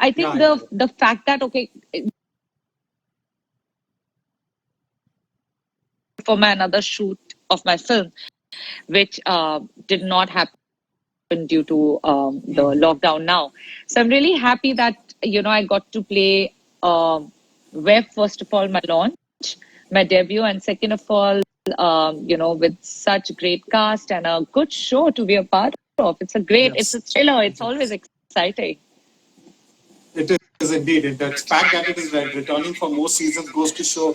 I think the fact that, okay, for my another shoot of my film, which did not happen due to the lockdown now. So I'm really happy that, I got to play Web, first of all, my launch, my debut, and second of all, with such great cast and a good show to be a part of. It's a thriller. It's always exciting. It is indeed. And the fact that it is returning for more seasons goes to show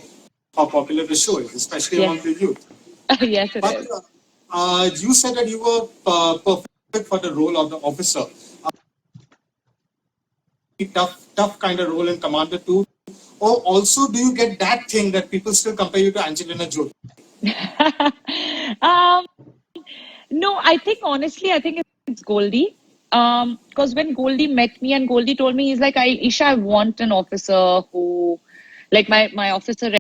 how popular the show is, especially among the youth. Yes, it But is. you said that you were perfect for the role of the officer. Tough kind of role in Commander 2. Or also, do you get that thing that people still compare you to Angelina Jolie? um, no, I think it's Goldie. Because when Goldie met me and Goldie told me, he's like, Isha, I want an officer who, like my officer,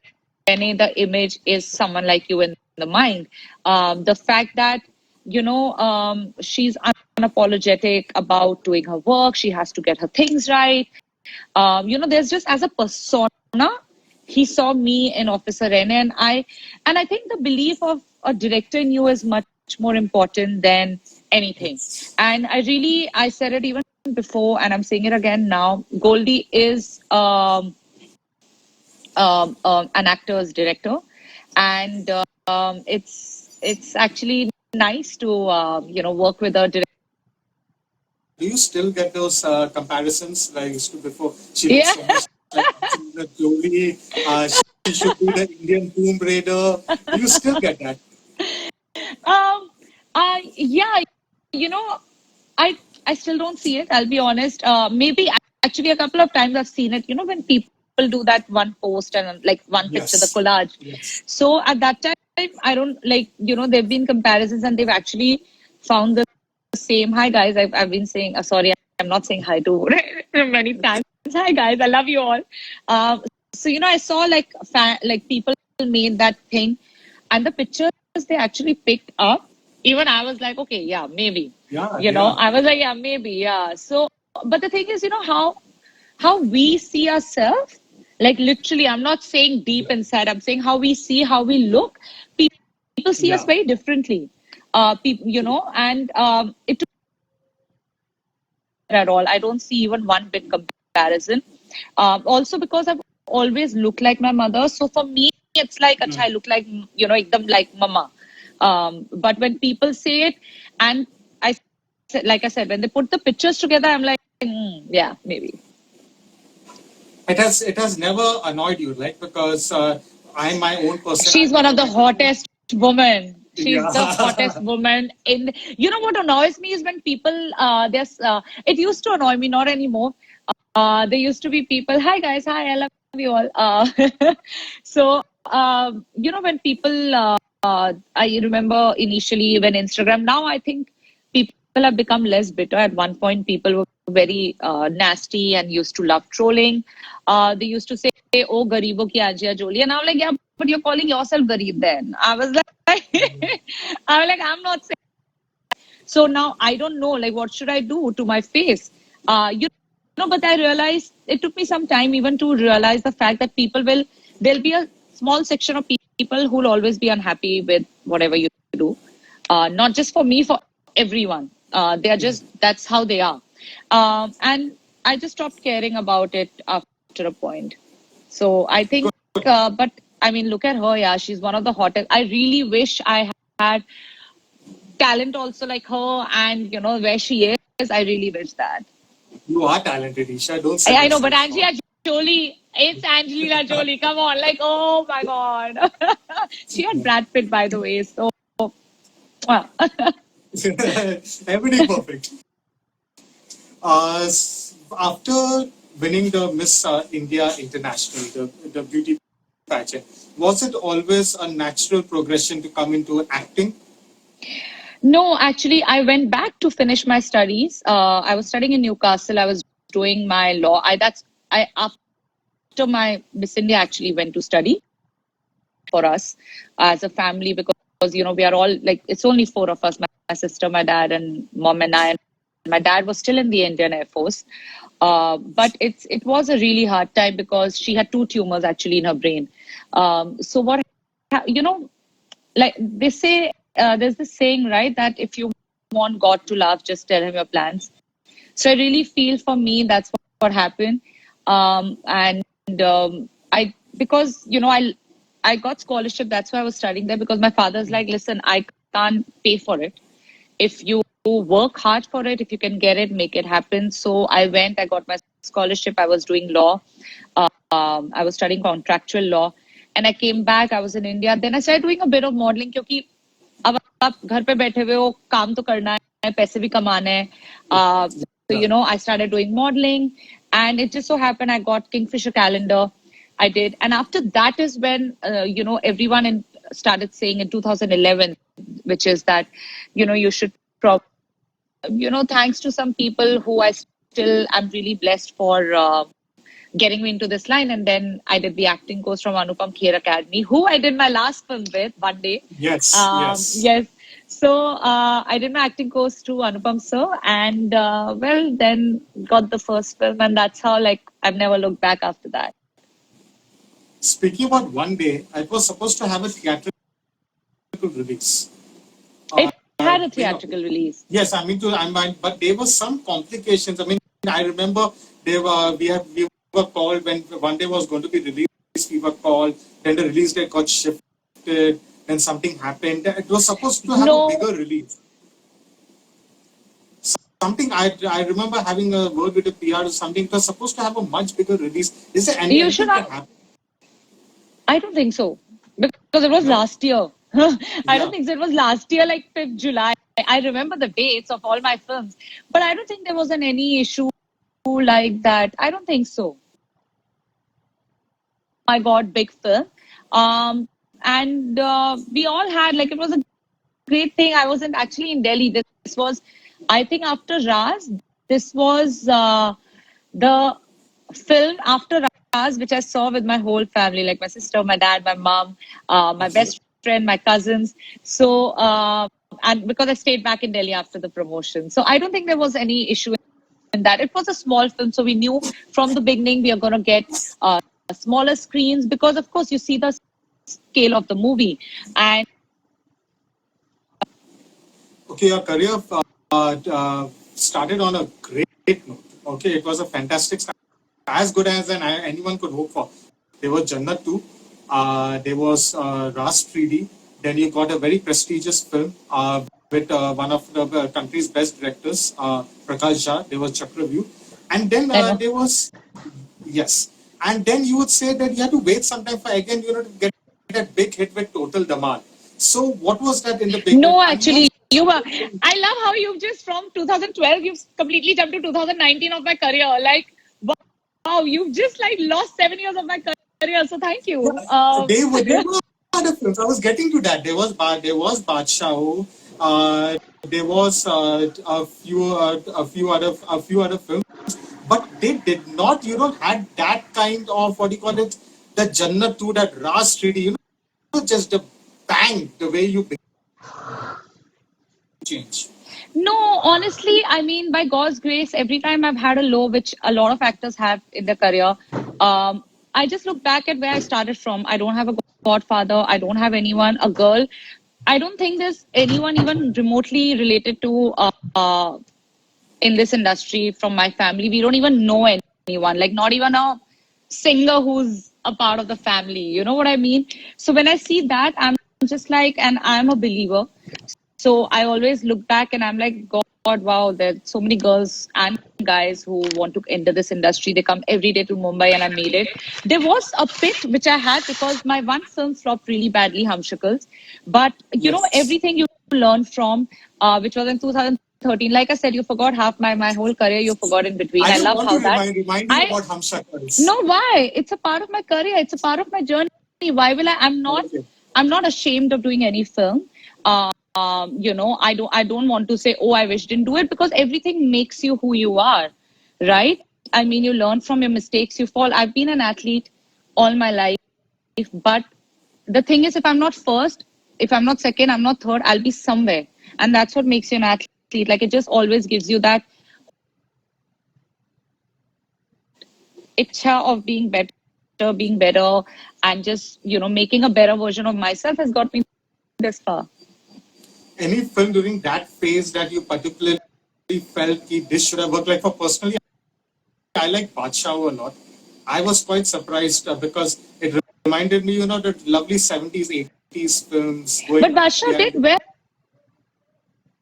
Rene, the image is someone like you in the mind. The fact that, she's unapologetic about doing her work, she has to get her things right. There's just as a persona, he saw me in Officer Rene, and I think the belief of a director in you is much more important than anything. And I said it even before, and I'm saying it again now. Goldie is an actor's director, and it's actually nice to work with a director. Do you still get those comparisons like I used to before? She looks so much like Angelina Jolie. She should be the Indian Tomb Raider. Do you still get that? Um, yeah, you know, I I still don't see it. I'll be honest. Maybe actually a couple of times I've seen it. When people do that one post and like one picture, the Yes. collage. Yes. So at that time, I don't like. There've been comparisons and they've actually found the same. Hi guys, I've been saying. Sorry, I'm not saying hi to many times. Hi guys, I love you all. So I saw like like people made that thing, and the pictures they actually picked up. Even I was like, okay, yeah, maybe. Yeah, yeah. I was like, yeah, maybe, yeah. So, but the thing is, how we see ourselves, like literally, I'm not saying deep inside. I'm saying how we see, how we look. People see us Yeah. very differently. And it at all. I don't see even one bit comparison. Also because I've always looked like my mother. So for me, it's like, acha, I look like, ekdam like mama. But when people say it, and like I said, when they put the pictures together, I'm like, yeah, maybe. It has never annoyed you, right? Because I'm my own person. She's I've one of never the been able to. hottest women. She's the hottest Yeah. woman in. What annoys me is when people. There's. It used to annoy me, not anymore. There used to be people. Hi guys, hi, I love you all. So when people. I remember initially when Instagram. Now I think people have become less bitter. At one point, people were very nasty and used to love trolling. They used to say, "Oh, garibo ki Angelina Jolie," and I'm like, "Yeah, but you're calling yourself garib." Then I was like, I was like, I'm not saying. So now I don't know, like, what should I do to my face? But I realized it took me some time even to realize the fact that there'll be a small section of people who'll always be unhappy with whatever you do. Not just for me, for everyone. That's how they are. And I just stopped caring about it after a point. So I think, but I mean, look at her. Yeah, she's one of the hottest. I really wish I had talent also like her, and where she is. I really wish that. You are talented, Isha. Don't sell I know, but yourself short. Angelina Jolie, it's Angelina Jolie. Come on, like, oh my god, she had Brad Pitt, by the way. So, well, Everything perfect. After winning the Miss India International, the beauty pageant, was it always a natural progression to come into acting? no, actually, I went back to finish my studies. I was studying in Newcastle. I was doing my law. I after my Miss India actually went to study for us as a family, because we are all like, it's only four of us, my sister, my dad, and mom and I. my dad was still in the Indian Air Force. But it was a really hard time because she had 2 tumors actually in her brain. So what, you know, like they say, there's this saying, right, that if you want God to laugh, just tell him your plans. So I really feel for me that's what happened. And I because I got scholarship. That's why I was studying there because my father's like, listen, I can't pay for it. If you work hard for it, if you can get it, make it happen. So I went. I got my scholarship. I was doing law. I was studying contractual law, and I came back. I was in India. Then I started doing a bit of modeling क्योंकि अब आप घर पे बैठे हुए हो काम तो करना है पैसे भी कमाने हैं so I started doing modeling and it just so happened I got Kingfisher calendar. I did, and after that is when everyone started saying in 2011, which is that you should thanks to some people who I still am really blessed for getting me into this line. And then I did the acting course from Anupam Kher Academy, who I did my last film with one day. Yes, yes. Yes. So I did my acting course through Anupam sir, and then got the first film, and that's how I've never looked back after that. Speaking about one day, it was supposed to have a theatrical release. It had a theatrical release. Yes, but there were some complications. I mean, I remember we were called when one day was going to be released. We were called. Then the release date got shifted. Then something happened. It was supposed to have a bigger release. Something I remember having a word with the PR or something. It was supposed to have a much bigger release. Is there anything that happened? I don't think so because it was last year. I don't think so. It was last year, like 5th July. I remember the dates of all my films, but I don't think there was any issue like that. I don't think so. I got big film, and we all had it was a great thing. I wasn't actually in Delhi. This was, I think, after Raz. This was the film after Raz, which I saw with my whole family, like my sister, my dad, my mom, my best friend, my cousins. So, and because I stayed back in Delhi after the promotion. So I don't think there was any issue in that. It was a small film. So we knew from the beginning we are going to get smaller screens because, of course, you see the scale of the movie. And okay, your career started on a great note. Okay, it was a fantastic start, as good as anyone could hope for. There was Jannat 2, there was Ras 3D, then you got a very prestigious film with one of the country's best directors, Prakash Jha. There was Chakravyuh, and then there was, yes, and then you would say that you had to wait some time for again to get that big hit with Total Dhamal. So what was that in the beginning? No, actually, you were. I love how you've just from 2012, you've completely jumped to 2019 of my career. Wow, you've just lost 7 years of my career. So thank you. They were other films. I was getting to that. There was Badshah. There was a few other films, but they did not had that kind of what do you call it, the Jannat 2, that Ras 3D, just the bang, the way you change. No, honestly, I mean, by God's grace, every time I've had a low, which a lot of actors have in their career, I just look back at where I started from. I don't have a godfather. I don't have anyone, a girl. I don't think there's anyone even remotely related to in this industry from my family. We don't even know anyone, not even a singer who's a part of the family. You know what I mean? So when I see that, I'm just and I'm a believer. So I always look back and I'm like, God, wow, there's so many girls and guys who want to enter this industry. They come every day to Mumbai and I made it. There was a pit which I had because my one film flopped really badly, Humshakals. But, you know, everything you learn from, which was in 2013, like I said, you forgot half my whole career, you forgot in between. I love how that. Remind me about Humshakals. No, why? It's a part of my career. It's a part of my journey. Why will I'm not ashamed of doing any film. I don't want to say, oh, I wish didn't do it, because everything makes you who you are, right? I mean, you learn from your mistakes, you fall. I've been an athlete all my life, but the thing is, if I'm not first, if I'm not second, I'm not third, I'll be somewhere. And that's what makes you an athlete. Like, it just always gives you that itcha of being better, and just making a better version of myself has got me this far. Any film during that phase that you particularly felt ki this should have worked? Like for personally, I like Badshah a lot. I was quite surprised because it reminded me, the lovely 70s, 80s films going But Basha behind. did well.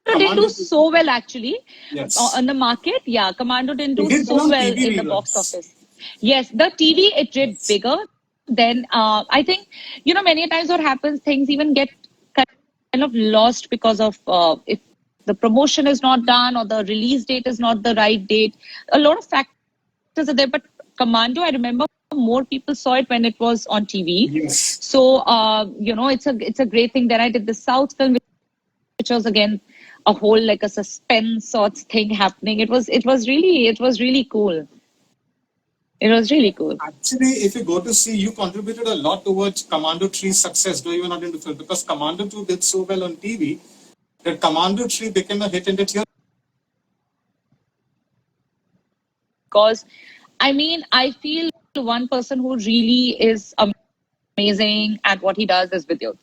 Didn't do Commando, so well actually yes. on the market. Yeah, Commando didn't It do did well so on well TV in the box reruns. office. Yes, the TV it did Yes. bigger. Then I think many times what happens, things even get kind of lost because of if the promotion is not done or the release date is not the right date. A lot of factors are there, but Commando, I remember more people saw it when it was on TV. Yes. So it's a great thing. Then I did the South film, which was again a whole like a suspense sorts thing happening. It was really cool. It was really cool. Actually, if you go to see, you contributed a lot towards Commando 3's success, though you were not into film, because Commando 2 did so well on TV that Commando 3 became a hit in the theater. Because I mean, I feel one person who really is amazing at what he does is Vidyut.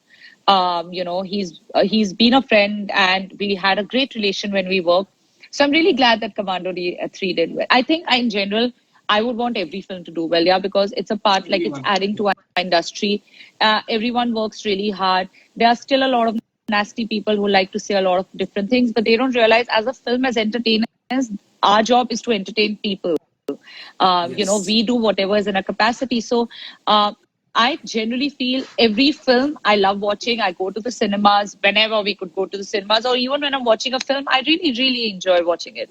He's been a friend, and we had a great relation when we worked. So I'm really glad that Commando 3 did well. I think in general, I would want every film to do well, yeah, because it's a part like it's Everyone. adding to our industry. Everyone works really hard. There are still a lot of nasty people who like to say a lot of different things, but they don't realize as a film as entertainers, our job is to entertain people. Yes. We do whatever is in a capacity. So I generally feel every film I love watching. I go to the cinemas whenever we could go to the cinemas, or even when I'm watching a film, I really, really enjoy watching it.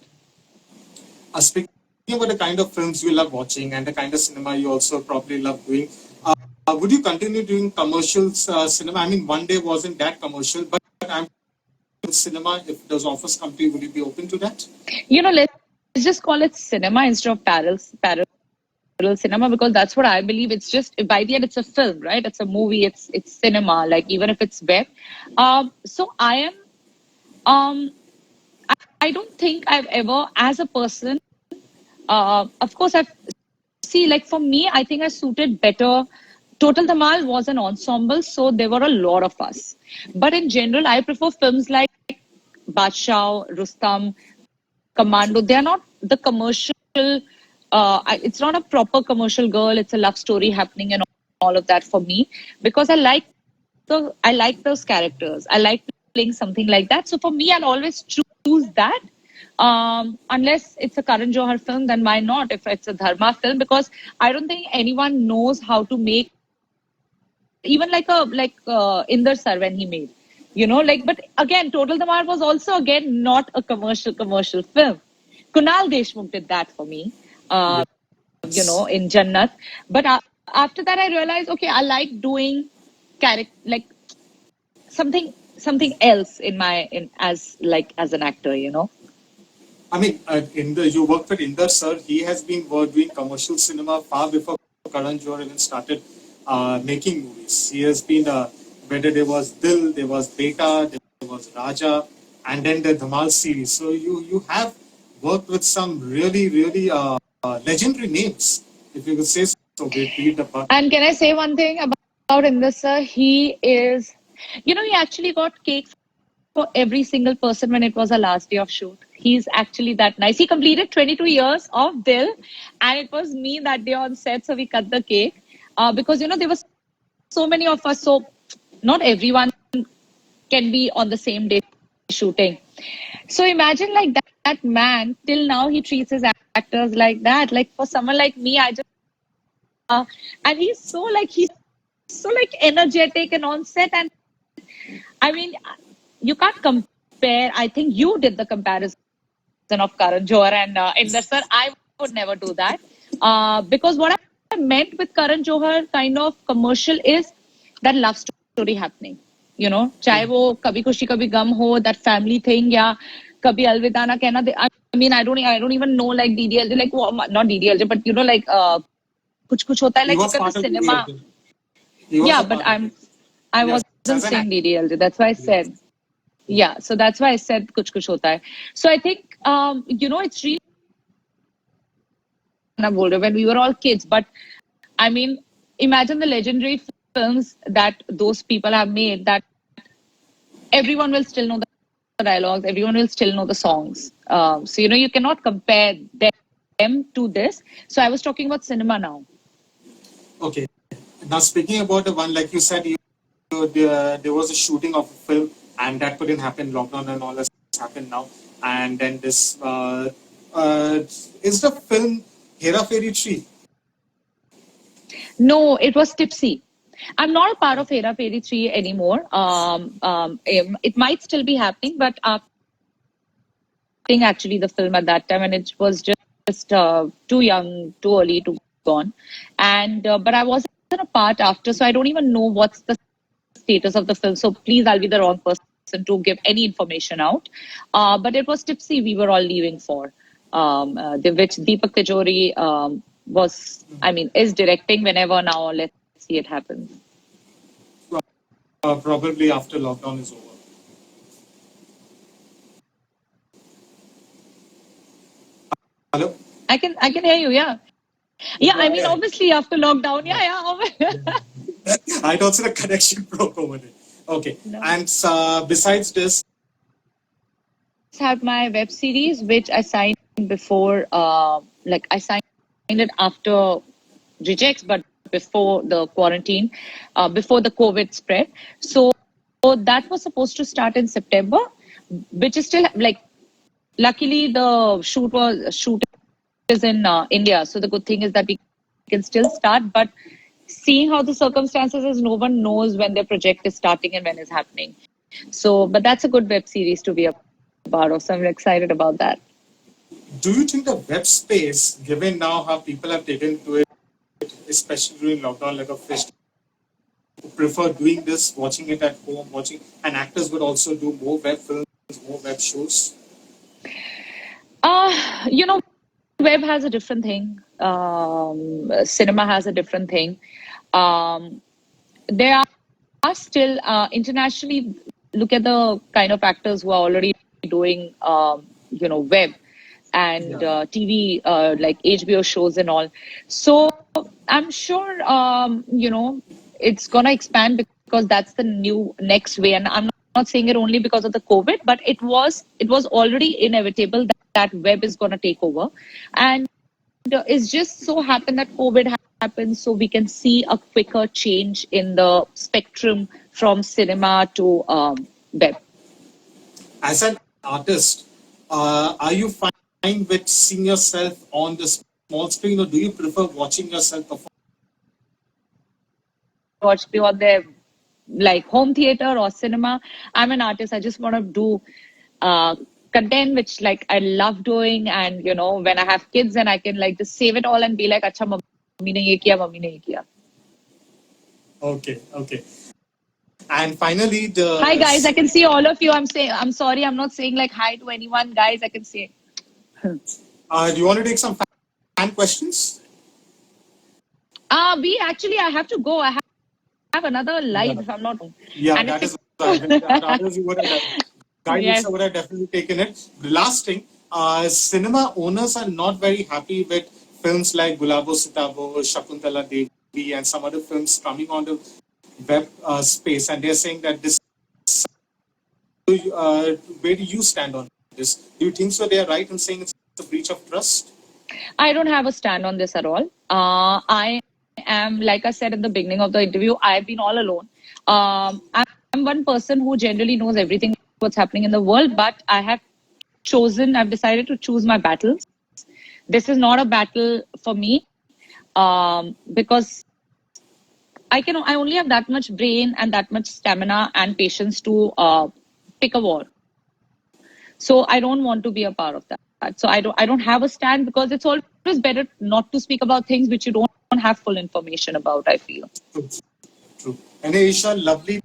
Speaking about the kind of films you love watching and the kind of cinema you also probably love doing, would you continue doing commercials cinema? I mean, one day wasn't that commercial, but I'm cinema. If those offers come to you, would you be open to that? Let's just call it cinema instead of parallel cinema, because that's what I believe. It's just by the end, it's a film, right? It's a movie. It's cinema. Like even if it's web. So I am. Um, I don't think I've ever, as a person, of course, I've see, like for me, I think I suited better. Total Dhamal was an ensemble, so there were a lot of us. But in general, I prefer films like Badshah, Rustam, Commando. They are not the commercial. It's not a proper commercial girl. It's a love story happening and all of that for me, because I like those characters. I like playing something like that. So for me, I'll always choose that. Unless it's a Karan Johar film, then why not? If it's a Dharma film, because I don't think anyone knows how to make even like Inder Sir when he made, But again, Total Damar was also again not a commercial film. Kunal Deshmukh did that for me, uh, Yes. in Jannat. But after that, I realized, okay, I like doing character like something else in as an actor. I mean, you worked with Inder Sir. He has been doing commercial cinema far before Karan Johar even started making movies. He has been, whether there was Dil, there was Beta, there was Raja, and then the Dhamal series. So you have worked with some really, really legendary names, if you could say so. Be it the And can I say one thing about Inder sir? He is, he actually got cake for every single person when it was our last day of shoot. He's actually that nice. He completed 22 years of Dil, and it was me that day on set, so we cut the cake. Because, there were so many of us, so not everyone can be on the same day shooting. So imagine like that man, till now he treats his actors like that. Like for someone like me, I just, and he's so like energetic and on set. And I mean, you can't compare. I think you did the comparison of Karan Johar and Inder sir. I would never do that, because what I meant with Karan Johar kind of commercial is that love story happening. चाहे वो कभी खुशी कभी गम हो, that family thing, या कभी अलविदा ना कहना. I mean, I don't even know like DDLJ, like not DDLJ, but like कुछ कुछ होता है, he like was look at the part of cinema. DDLJ. He was Yeah, a but part of it. I Yes, wasn't as an saying actor. DDLJ. That's why I said. Yeah, so that's why I said kuch kuch hota hai. So I think it's really bol rahe ho, when we were all kids. But I mean, imagine the legendary films that those people have made, that everyone will still know the dialogues, everyone will still know the songs. So, you cannot compare them to this. So I was talking about cinema now. Okay. Now, speaking about the one, like you said, there was a shooting of a film, and that couldn't happen. Lockdown and all this happened now. And then this is the film Hera Fairy 3. No, it was Tipsy. I'm not a part of Hera Fairy 3 anymore. It might still be happening, but actually the film at that time, and it was just too young, too early to go on. And but I wasn't a part after, so I don't even know what's the status of the film. So please, I'll be the wrong person to give any information out. But it was Tipsy we were all leaving for, which Deepak Tijori is directing whenever now. Let's see it happens. Probably after lockdown is over. Hello? I can hear you, yeah. Yeah, I mean, obviously after lockdown, yeah. I thought the connection broke over there. Okay. No. And besides this, I have my web series, which I signed before, I signed it after Rejects, but before the quarantine, before the COVID spread. So that was supposed to start in September, which is still luckily the shoot is in India. So the good thing is that we can still start, but seeing how the circumstances is, no one knows when their project is starting and when it's happening. So, but that's a good web series to be a part of. So I'm excited about that. Do you think the web space, given now how people have taken to it, especially during lockdown, like a fish, prefer doing this, watching it at home, and actors would also do more web films, more web shows? Web has a different thing. Cinema has a different thing. There are still internationally, look at the kind of actors who are already doing, web and TV, like HBO shows and all. So I'm sure, it's going to expand because that's the next way. And I'm not saying it only because of the COVID, but it was already inevitable that web is going to take over. And it's just so happened that COVID happened, so we can see a quicker change in the spectrum from cinema to web. As an artist, are you fine with seeing yourself on the small screen, or do you prefer watching yourself perform? Watch me on their home theater or cinema. I'm an artist. I just want to do content which I love doing, and when I have kids, and I can just save it all and be like, acha, mummy ne ye kiya, mummy ne ye kiya. Okay. And finally, hi guys, I can see all of you. I'm sorry, I'm not saying hi to anyone, guys. I can see. Do you want to take some fan questions? I have to go. I have another live if I'm not wrong. Yeah, and that is others you would have guys would have definitely taken it. The last thing, cinema owners are not very happy with films like Gulabo Sitabo, Shakuntala Devi, and some other films coming on the web space, and they're saying that this. Where do you stand on this? Do you think so? They are right in saying it's a breach of trust? I don't have a stand on this at all. I am, like I said in the beginning of the interview, I've been all alone. I'm one person who generally knows everything what's happening in the world, but I've decided to choose my battles. This is not a battle for me because I only have that much brain and that much stamina and patience to pick a war. So I don't want to be a part of that. So I don't have a stand, because it's always better not to speak about things which you don't have full information about, I feel. True. And Isha, lovely